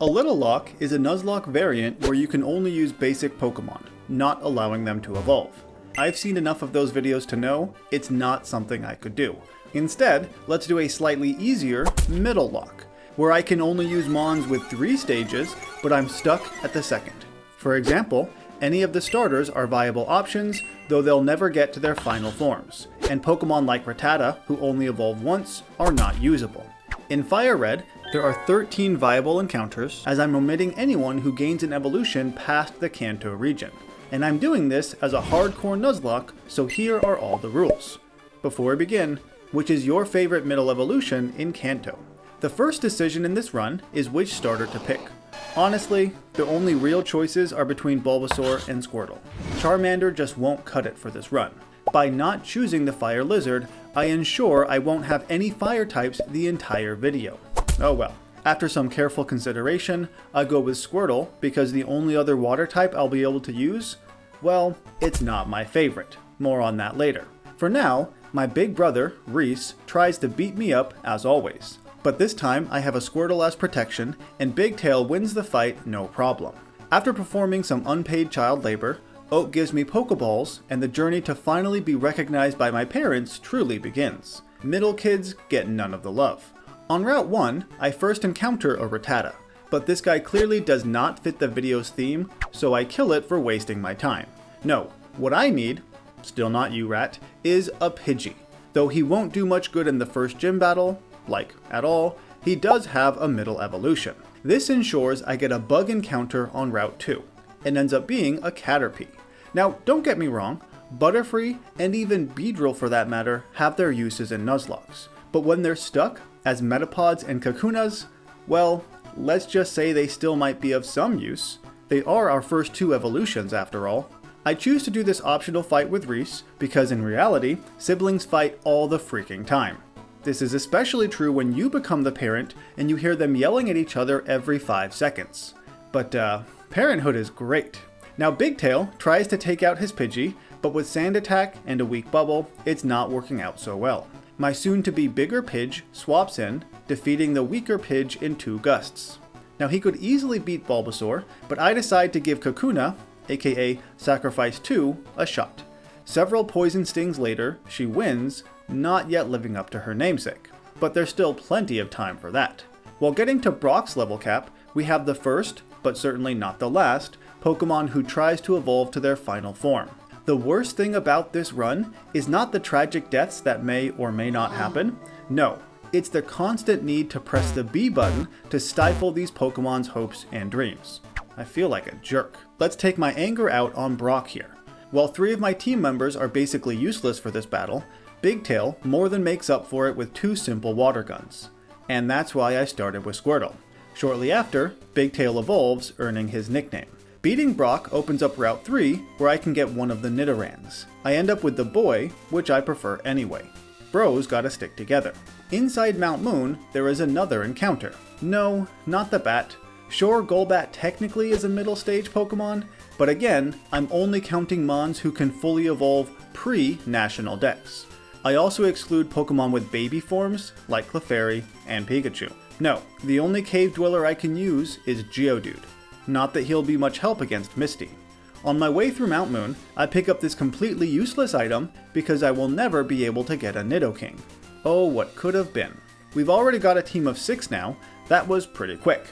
A littlelocke is a Nuzlocke variant where you can only use basic Pokemon, not allowing them to evolve. I've seen enough of those videos to know it's not something I could do. Instead, let's do a slightly easier MiddleLocke, where I can only use Mons with 3 stages, but I'm stuck at the second. For example, any of the starters are viable options, though they'll never get to their final forms, and Pokemon like Rattata, who only evolve once, are not usable. In Fire Red, there are 13 viable encounters, as I'm omitting anyone who gains an evolution past the Kanto region. And I'm doing this as a hardcore Nuzlocke, so here are all the rules. Before we begin, which is your favorite middle evolution in Kanto? The first decision in this run is which starter to pick. Honestly, the only real choices are between Bulbasaur and Squirtle. Charmander just won't cut it for this run. By not choosing the Fire Lizard, I ensure I won't have any fire types the entire video. Oh well. After some careful consideration, I go with Squirtle because the only other water type I'll be able to use, well, it's not my favorite. More on that later. For now, my big brother, Reese, tries to beat me up as always. But this time I have a Squirtle as protection, and Big Tail wins the fight no problem. After performing some unpaid child labor, Oak gives me Pokeballs, and the journey to finally be recognized by my parents truly begins. Middle kids get none of the love. On Route 1, I first encounter a Rattata, but this guy clearly does not fit the video's theme, so I kill it for wasting my time. No, what I need, still not you Rat, is a Pidgey. Though he won't do much good in the first gym battle, like at all, he does have a middle evolution. This ensures I get a bug encounter on Route 2, and ends up being a Caterpie. Now, don't get me wrong, Butterfree, and even Beedrill for that matter, have their uses in Nuzlockes. But when they're stuck as Metapods and Kakunas, well, let's just say they still might be of some use. They are our first 2 evolutions after all. I choose to do this optional fight with Reese because in reality, siblings fight all the freaking time. This is especially true when you become the parent and you hear them yelling at each other every 5 seconds. But parenthood is great. Now Big Tail tries to take out his Pidgey, but with Sand Attack and a weak bubble, it's not working out so well. My soon-to-be bigger Pidge swaps in, defeating the weaker Pidge in 2 gusts. Now he could easily beat Bulbasaur, but I decide to give Kakuna, aka Sacrifice 2, a shot. Several poison stings later, she wins, not yet living up to her namesake. But there's still plenty of time for that. While getting to Brock's level cap, we have the first, but certainly not the last, Pokemon who tries to evolve to their final form. The worst thing about this run is not the tragic deaths that may or may not happen. No, it's the constant need to press the B button to stifle these Pokemon's hopes and dreams. I feel like a jerk. Let's take my anger out on Brock here. While 3 of my team members are basically useless for this battle, Big Tail more than makes up for it with 2 simple water guns. And that's why I started with Squirtle. Shortly after, Big Tail evolves, earning his nickname. Beating Brock opens up Route 3, where I can get one of the Nidorans. I end up with the boy, which I prefer anyway. Bros gotta stick together. Inside Mount Moon, there is another encounter. No, not the bat. Sure, Golbat technically is a middle stage Pokemon, but again, I'm only counting Mons who can fully evolve pre-National Dex. I also exclude Pokemon with baby forms, like Clefairy and Pikachu. No, the only cave dweller I can use is Geodude. Not that he'll be much help against Misty. On my way through Mount Moon, I pick up this completely useless item because I will never be able to get a Nidoking. Oh, what could have been. We've already got a team of 6 now. That was pretty quick.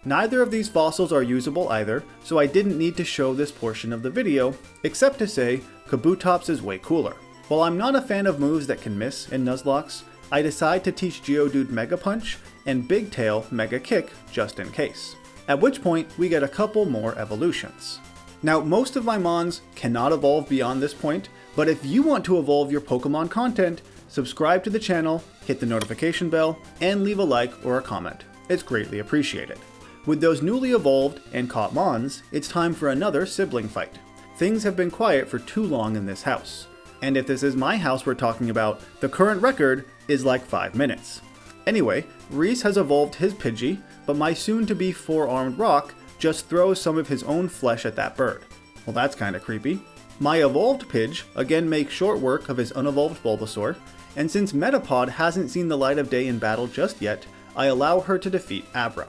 Neither of these fossils are usable either, so I didn't need to show this portion of the video, except to say Kabutops is way cooler. While I'm not a fan of moves that can miss in Nuzlockes, I decide to teach Geodude Mega Punch and Big Tail Mega Kick just in case. At which point, we get a couple more evolutions. Now, most of my Mons cannot evolve beyond this point, but if you want to evolve your Pokemon content, subscribe to the channel, hit the notification bell, and leave a like or a comment. It's greatly appreciated. With those newly evolved and caught Mons, it's time for another sibling fight. Things have been quiet for too long in this house. And if this is my house we're talking about, the current record is like 5 minutes. Anyway, Reese has evolved his Pidgey, but my soon-to-be 4-armed Rock just throws some of his own flesh at that bird. Well, that's kinda creepy. My evolved Pidge again makes short work of his unevolved Bulbasaur, and since Metapod hasn't seen the light of day in battle just yet, I allow her to defeat Abra.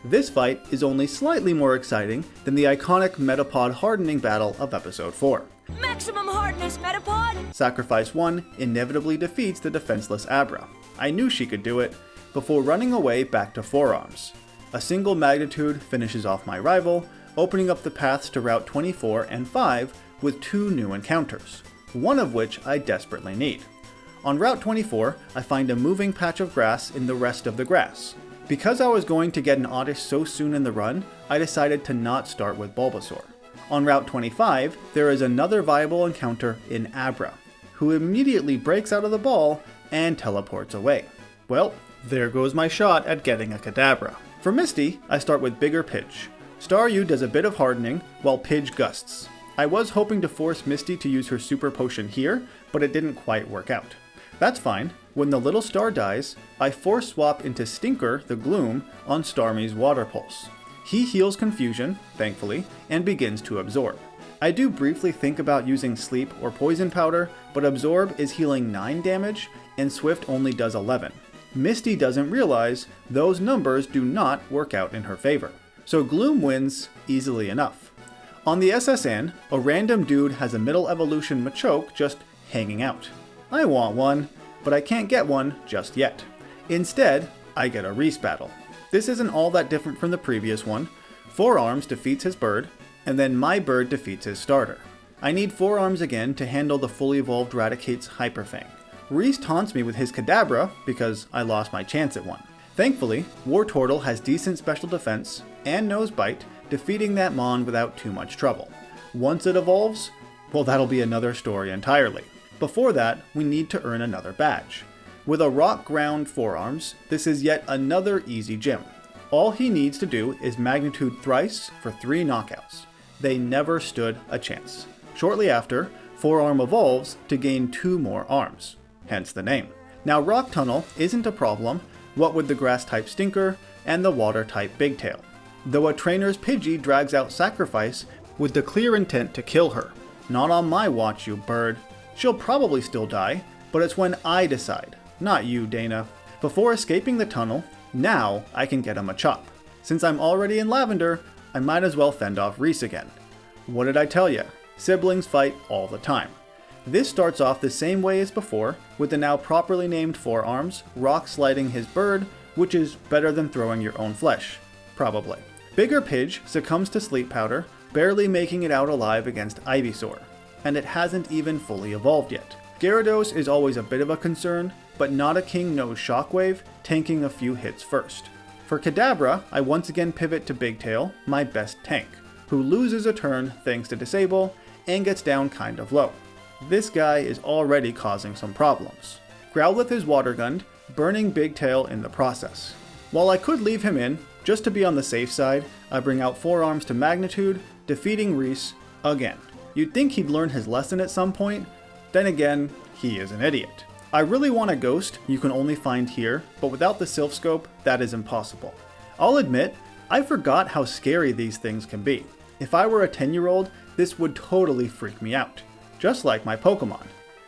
This fight is only slightly more exciting than the iconic Metapod hardening battle of episode 4. Maximum hardness, Metapod! Sacrifice 1 inevitably defeats the defenseless Abra. I knew she could do it, before running away back to Forearms. A single magnitude finishes off my rival, opening up the paths to Route 24 and 5 with 2 new encounters, one of which I desperately need. On Route 24, I find a moving patch of grass in the rest of the grass. Because I was going to get an Oddish so soon in the run, I decided to not start with Bulbasaur. On Route 25, there is another viable encounter in Abra, who immediately breaks out of the ball and teleports away. Well, there goes my shot at getting a Kadabra. For Misty, I start with Bigger Pidge. Staryu does a bit of hardening, while Pidge gusts. I was hoping to force Misty to use her super potion here, but it didn't quite work out. That's fine. When the little star dies, I force swap into Stinker the Gloom on Starmie's Water Pulse. He heals Confusion, thankfully, and begins to absorb. I do briefly think about using Sleep or Poison Powder, but Absorb is healing 9 damage, and Swift only does 11. Misty doesn't realize those numbers do not work out in her favor, so Gloom wins easily enough. On the SSN, a random dude has a middle evolution Machoke just hanging out. I want one, but I can't get one just yet. Instead, I get a Reese battle. This isn't all that different from the previous one. Forearms defeats his bird, and then my bird defeats his starter. I need Forearms again to handle the fully evolved Raticate's Hyperfang. Reese taunts me with his Kadabra because I lost my chance at one. Thankfully, Wartortle has decent special defense and Nosebite, defeating that Mon without too much trouble. Once it evolves, well, that'll be another story entirely. Before that, we need to earn another badge. With a Rock Ground Forearms, this is yet another easy gym. All he needs to do is Magnitude thrice for 3 knockouts. They never stood a chance. Shortly after, Forearm evolves to gain 2 more arms, hence the name. Now Rock Tunnel isn't a problem, what with the Grass-type Stinker and the Water-type Bigtail. Though a trainer's Pidgey drags out Sacrifice with the clear intent to kill her. Not on my watch, you bird. She'll probably still die, but it's when I decide, not you, Dana. Before escaping the tunnel, now I can get him a chop. Since I'm already in Lavender, I might as well fend off Reese again. What did I tell ya? Siblings fight all the time. This starts off the same way as before, with the now properly named Forearms, rock sliding his bird, which is better than throwing your own flesh. Probably. Bigger Pidge succumbs to Sleep Powder, barely making it out alive against Ivysaur. And it hasn't even fully evolved yet. Gyarados is always a bit of a concern, but not a King knows Shockwave, tanking a few hits first. For Kadabra, I once again pivot to Bigtail, my best tank, who loses a turn thanks to Disable, and gets down kind of low. This guy is already causing some problems. Growlithe is Water-Gunned, burning Bigtail in the process. While I could leave him in, just to be on the safe side, I bring out Forearms to Magnitude, defeating Reese again. You'd think he'd learn his lesson at some point, then again, he is an idiot. I really want a Ghost you can only find here, but without the Silph Scope, that is impossible. I'll admit, I forgot how scary these things can be. If I were a 10-year-old, this would totally freak me out. Just like my Pokemon.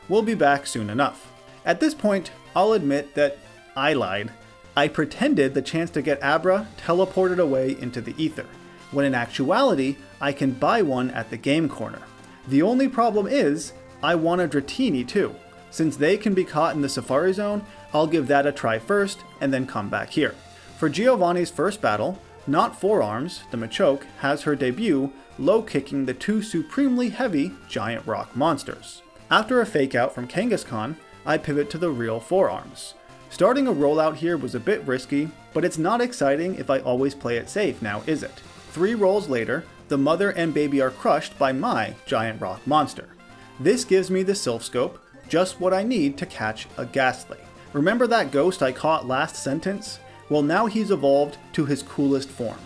We'll be back soon enough. At this point, I'll admit that I lied. I pretended the chance to get Abra teleported away into the ether, when in actuality, I can buy one at the game corner. The only problem is, I want a Dratini too. Since they can be caught in the Safari Zone, I'll give that a try first, and then come back here. For Giovanni's first battle, not Forearms, the Machoke, has her debut, low-kicking the 2 supremely heavy giant rock monsters. After a fake-out from Kangaskhan, I pivot to the real Forearms. Starting a rollout here was a bit risky, but it's not exciting if I always play it safe now, is it? 3 rolls later, the mother and baby are crushed by my giant rock monster. This gives me the Silph Scope, just what I need to catch a Ghastly. Remember that Ghost I caught last sentence? Well, now he's evolved to his coolest form.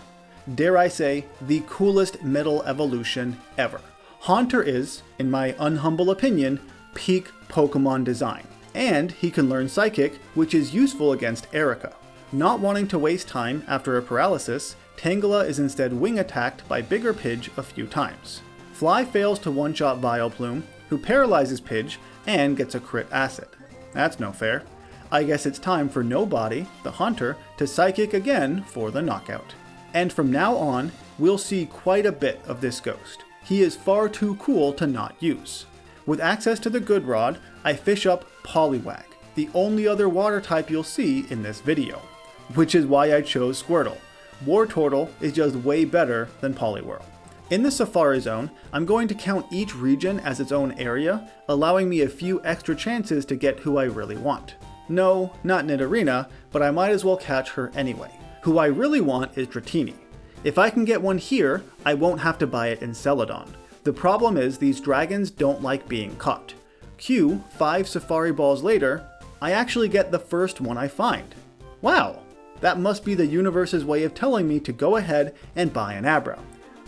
Dare I say, the coolest middle evolution ever. Haunter is, in my unhumble opinion, peak Pokemon design. And he can learn Psychic, which is useful against Erica. Not wanting to waste time after a paralysis, Tangela is instead wing attacked by Bigger Pidge a few times. Fly fails to one-shot Vileplume, who paralyzes Pidge and gets a crit acid. That's no fair. I guess it's time for Nobody, the Hunter, to Psychic again for the knockout. And from now on, we'll see quite a bit of this ghost. He is far too cool to not use. With access to the good rod, I fish up Poliwag, the only other water type you'll see in this video. Which is why I chose Squirtle. Wartortle is just way better than Poliwhirl. In the Safari Zone, I'm going to count each region as its own area, allowing me a few extra chances to get who I really want. No, not Nidorina, but I might as well catch her anyway. Who I really want is Dratini. If I can get one here, I won't have to buy it in Celadon. The problem is these dragons don't like being caught. 5 Safari Balls later, I actually get the first one I find. Wow, that must be the universe's way of telling me to go ahead and buy an Abra.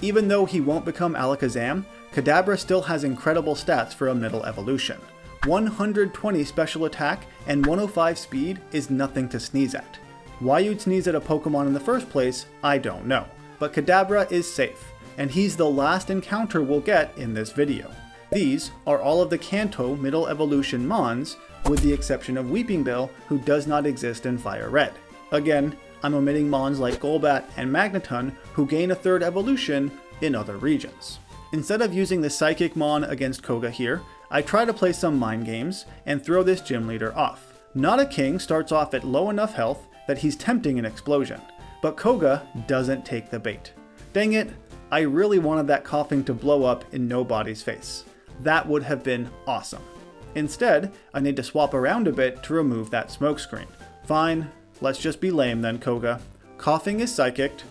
Even though he won't become Alakazam, Kadabra still has incredible stats for a middle evolution. 120 special attack and 105 speed is nothing to sneeze at. Why you'd sneeze at a Pokemon in the first place, I don't know. But Kadabra is safe, and he's the last encounter we'll get in this video. These are all of the Kanto middle evolution Mons, with the exception of Weepinbell, who does not exist in Fire Red. Again, I'm omitting Mons like Golbat and Magneton, who gain a third evolution in other regions. Instead of using the Psychic Mon against Koga here, I try to play some mind games and throw this gym leader off. Not a King starts off at low enough health that he's tempting an explosion, but Koga doesn't take the bait. Dang it, I really wanted that coughing to blow up in nobody's face. That would have been awesome. Instead, I need to swap around a bit to remove that smokescreen. Fine, let's just be lame then, Koga. Coughing is psychicked,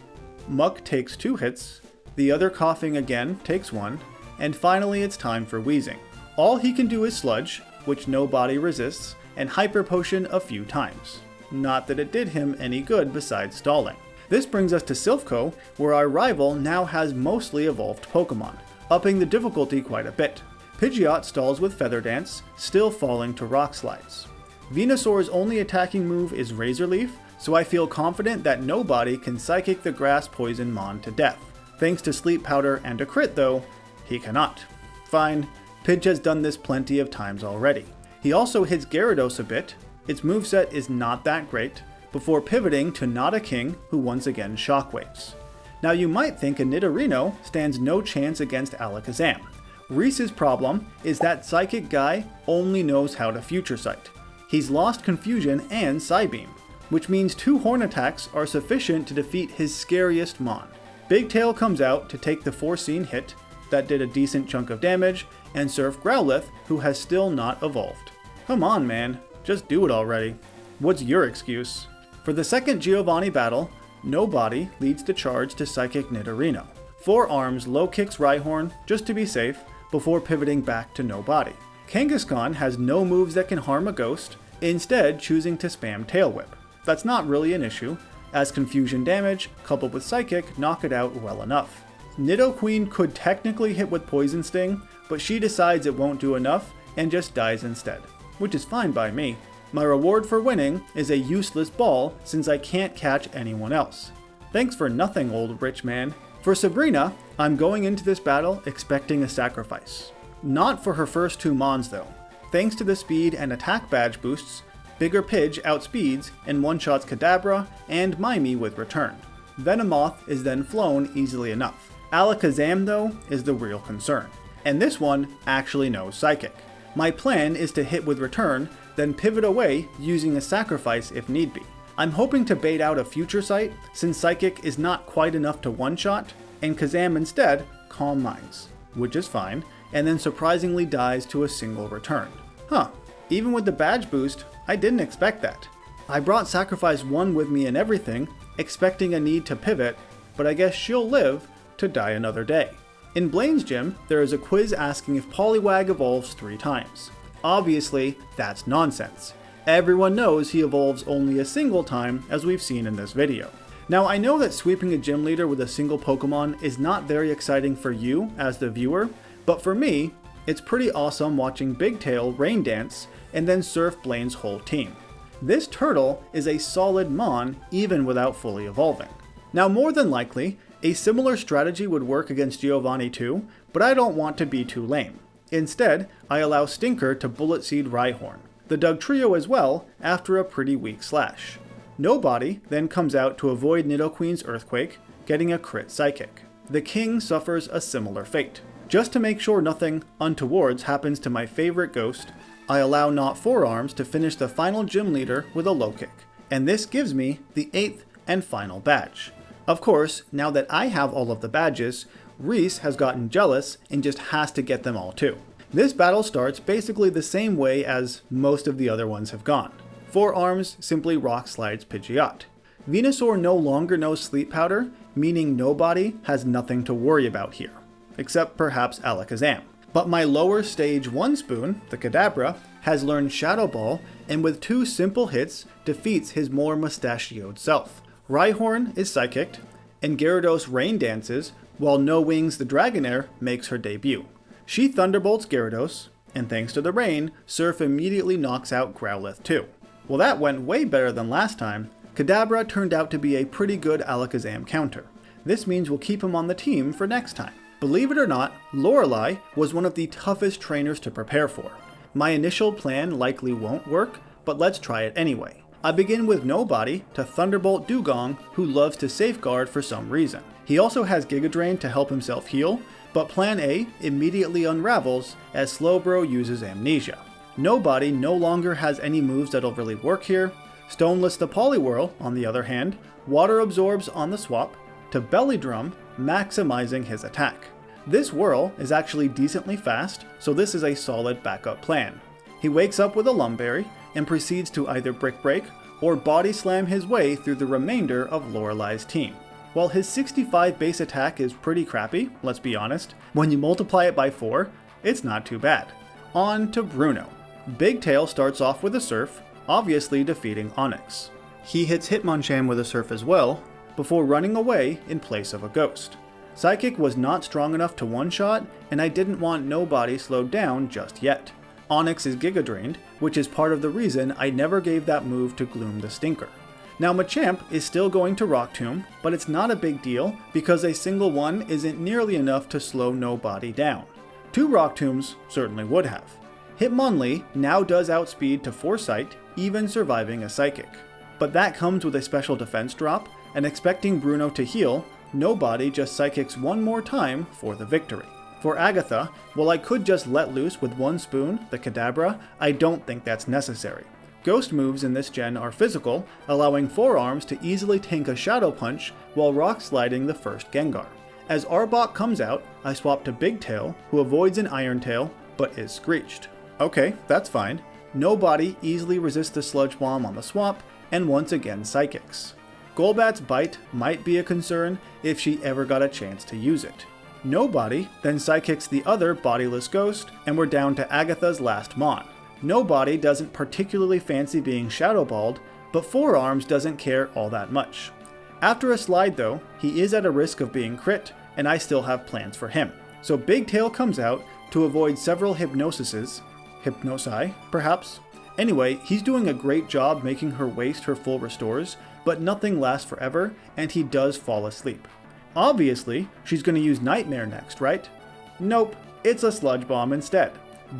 Muck takes 2 hits, the other coughing again takes 1, and finally it's time for wheezing. All he can do is Sludge, which nobody resists, and Hyper Potion a few times. Not that it did him any good besides stalling. This brings us to Silph Co, where our rival now has mostly evolved Pokemon, upping the difficulty quite a bit. Pidgeot stalls with Feather Dance, still falling to Rock Slides. Venusaur's only attacking move is Razor Leaf, so I feel confident that nobody can Psychic the Grass Poison Mon to death. Thanks to Sleep Powder and a crit though, he cannot. Fine, Pidge has done this plenty of times already. He also hits Gyarados a bit, its moveset is not that great, before pivoting to Not a King, who once again shockwaves. Now you might think a Nidorino stands no chance against Alakazam. Reese's problem is that Psychic guy only knows how to Future Sight. He's lost Confusion and Psybeam, which means 2 Horn attacks are sufficient to defeat his scariest Mon. Big Tail comes out to take the Foreseen hit, that did a decent chunk of damage, and Surf Growlithe, who has still not evolved. Come on man, just do it already. What's your excuse? For the second Giovanni battle, nobody leads the charge to Psychic Nidorino. 4 arms low kicks Rhyhorn just to be safe before pivoting back to nobody. Kangaskhan has no moves that can harm a ghost, instead choosing to spam Tail Whip. That's not really an issue, as confusion damage coupled with Psychic knock it out well enough. Nidoqueen could technically hit with Poison Sting, but she decides it won't do enough and just dies instead, which is fine by me. My reward for winning is a useless ball since I can't catch anyone else. Thanks for nothing, old rich man. For Sabrina, I'm going into this battle expecting a sacrifice. Not for her first 2 Mons though. Thanks to the speed and attack badge boosts, Bigger Pidge outspeeds and one-shots Kadabra and Mimey with Return. Venomoth is then flown easily enough. Alakazam though is the real concern, and this one actually knows Psychic. My plan is to hit with Return, then pivot away using a sacrifice if need be. I'm hoping to bait out a Future Sight since Psychic is not quite enough to one-shot, and Kazam instead Calm Minds, which is fine, and then surprisingly dies to a single Return. Huh, even with the badge boost, I didn't expect that. I brought Sacrifice 1 with me and everything, expecting a need to pivot, but I guess she'll live to die another day. In Blaine's gym, there is a quiz asking if Poliwag evolves 3 times. Obviously, that's nonsense. Everyone knows he evolves only a single time, as we've seen in this video. Now I know that sweeping a gym leader with a single Pokemon is not very exciting for you as the viewer, but for me, it's pretty awesome watching Big Tail Rain Dance and then surf Blaine's whole team. This turtle is a solid Mon even without fully evolving. Now more than likely, a similar strategy would work against Giovanni too, but I don't want to be too lame. Instead, I allow Stinker to Bullet Seed Rhyhorn, the Dugtrio as well after a pretty weak slash. Nobody then comes out to avoid Nidoqueen's Earthquake, getting a crit psychic. The king suffers a similar fate. Just to make sure nothing untowards happens to my favorite ghost, I allow Not Forearms to finish the final gym leader with a low kick, and this gives me the 8th and final badge. Of course, now that I have all of the badges, Reese has gotten jealous and just has to get them all too. This battle starts basically the same way as most of the other ones have gone. Forearms simply rock slides Pidgeot. Venusaur no longer knows Sleep Powder, meaning nobody has nothing to worry about here, except perhaps Alakazam. But my lower stage 1 spoon, the Kadabra, has learned Shadow Ball and with 2 simple hits defeats his more mustachioed self. Rhyhorn is psychicked, and Gyarados rain dances, while No Wings the Dragonair makes her debut. She thunderbolts Gyarados, and thanks to the rain, Surf immediately knocks out Growlithe too. Well, that went way better than last time. Kadabra turned out to be a pretty good Alakazam counter. This means we'll keep him on the team for next time. Believe it or not, Lorelei was one of the toughest trainers to prepare for. My initial plan likely won't work, but let's try it anyway. I begin with Nobody to Thunderbolt Dugong, who loves to safeguard for some reason. He also has Giga Drain to help himself heal, but Plan A immediately unravels as Slowbro uses Amnesia. Nobody no longer has any moves that'll really work here. Stoneless the Poliwhirl, on the other hand, Water Absorbs on the swap to Belly Drum, maximizing his attack. This whirl is actually decently fast, so this is a solid backup plan. He wakes up with a Lumberry and proceeds to either Brick Break or Body Slam his way through the remainder of Lorelei's team. While his 65 base attack is pretty crappy, let's be honest, when you multiply it by 4, it's not too bad. On to Bruno. Big Tail starts off with a Surf, obviously defeating Onix. He hits Hitmonchan with a Surf as well, before running away in place of a Ghost. Psychic was not strong enough to one-shot, and I didn't want Nobody slowed down just yet. Onix is Giga Drained, which is part of the reason I never gave that move to Gloom the Stinker. Now Machamp is still going to Rock Tomb, but it's not a big deal because a single one isn't nearly enough to slow Nobody down. 2 Rock Tombs certainly would have. Hitmonlee now does outspeed to Foresight, even surviving a Psychic. But that comes with a special defense drop, and expecting Bruno to heal, Nobody just Psychics one more time for the victory. For Agatha, while I could just let loose with 1 spoon, the Kadabra, I don't think that's necessary. Ghost moves in this gen are physical, allowing Forearms to easily tank a Shadow Punch while rock sliding the first Gengar. As Arbok comes out, I swap to Big Tail, who avoids an Iron Tail, but is Screeched. Okay, that's fine. Nobody easily resists the Sludge Bomb on the swap, and once again Psychics. Golbat's Bite might be a concern if she ever got a chance to use it. Nobody then Psychics the other bodiless ghost, and we're down to Agatha's last Mon. Nobody doesn't particularly fancy being Shadow Balled, but Forearms doesn't care all that much. After a slide though, he is at a risk of being crit, and I still have plans for him. So Big Tail comes out to avoid several Hypnosi, perhaps? Anyway, he's doing a great job making her waste her full restores, but nothing lasts forever, and he does fall asleep. Obviously, she's going to use Nightmare next, right? Nope, it's a Sludge Bomb instead.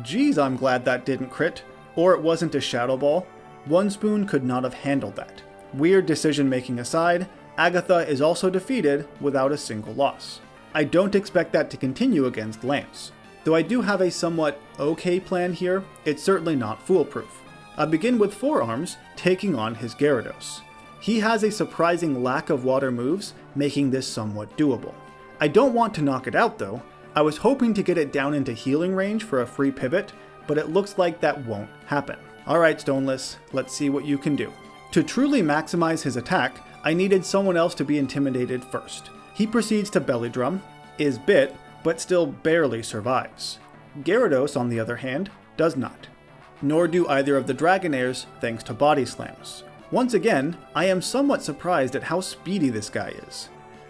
Geez, I'm glad that didn't crit, or it wasn't a Shadow Ball. 1 spoon could not have handled that. Weird decision making aside, Agatha is also defeated without a single loss. I don't expect that to continue against Lance. Though I do have a somewhat okay plan here, it's certainly not foolproof. I begin with Forearms taking on his Gyarados. He has a surprising lack of water moves, making this somewhat doable. I don't want to knock it out though. I was hoping to get it down into healing range for a free pivot, but it looks like that won't happen. Alright Stoneless, let's see what you can do. To truly maximize his attack, I needed someone else to be intimidated first. He proceeds to Belly Drum, is bit, but still barely survives. Gyarados, on the other hand, does not. Nor do either of the Dragonairs thanks to Body Slams. Once again, I am somewhat surprised at how speedy this guy is.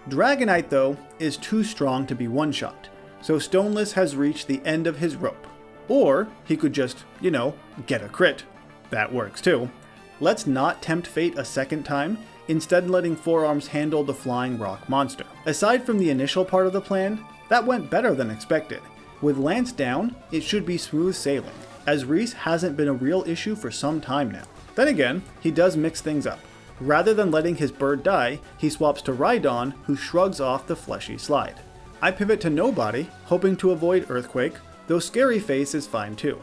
Dragonite though is too strong to be one-shot, so Stoneless has reached the end of his rope. Or he could just, get a crit. That works too. Let's not tempt fate a second time, instead letting Forearms handle the flying rock monster. Aside from the initial part of the plan, that went better than expected. With Lance down, it should be smooth sailing, as Reese hasn't been a real issue for some time now. Then again, he does mix things up. Rather than letting his bird die, he swaps to Rhydon, who shrugs off the fleshy slide. I pivot to Nobody, hoping to avoid Earthquake, though Scary Face is fine too.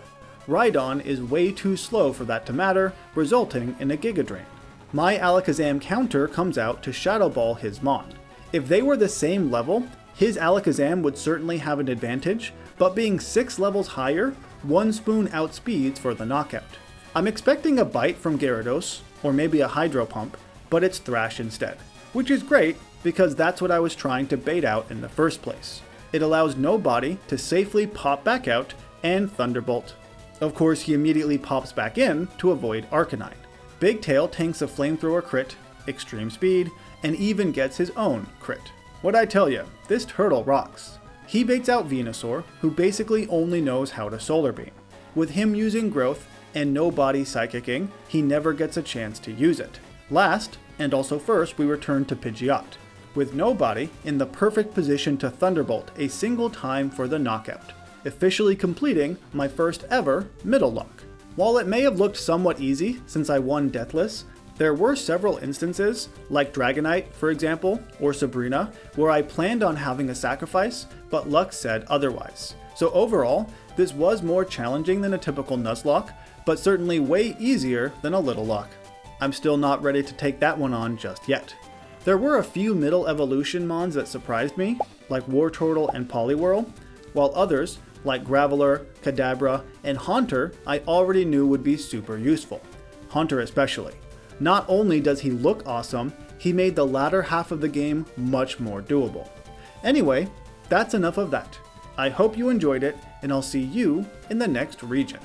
Rhydon is way too slow for that to matter, resulting in a Giga Drain. My Alakazam counter comes out to Shadow Ball his Mon. If they were the same level, his Alakazam would certainly have an advantage, but being 6 levels higher, 1 spoon outspeeds for the knockout. I'm expecting a bite from Gyarados, or maybe a Hydro Pump, but it's Thrash instead. Which is great, because that's what I was trying to bait out in the first place. It allows Nobody to safely pop back out and Thunderbolt. Of course, he immediately pops back in to avoid Arcanine. Big Tail tanks a Flamethrower crit, Extreme Speed, and even gets his own crit. What'd I tell ya, this turtle rocks. He baits out Venusaur, who basically only knows how to Solar Beam. With him using Growth and Nobody Psychicking, he never gets a chance to use it. Last, and also first, we return to Pidgeot, with Nobody in the perfect position to Thunderbolt a single time for the knockout, officially completing my first ever MiddleLocke. While it may have looked somewhat easy since I won Deathless, there were several instances, like Dragonite for example, or Sabrina, where I planned on having a sacrifice, but luck said otherwise. So overall, this was more challenging than a typical Nuzlocke, but certainly way easier than a littlelocke. I'm still not ready to take that one on just yet. There were a few middle evolution mons that surprised me, like Wartortle and Poliwhirl, while others, like Graveler, Kadabra, and Haunter, I already knew would be super useful. Haunter especially. Not only does he look awesome, he made the latter half of the game much more doable. Anyway, that's enough of that. I hope you enjoyed it, and I'll see you in the next region.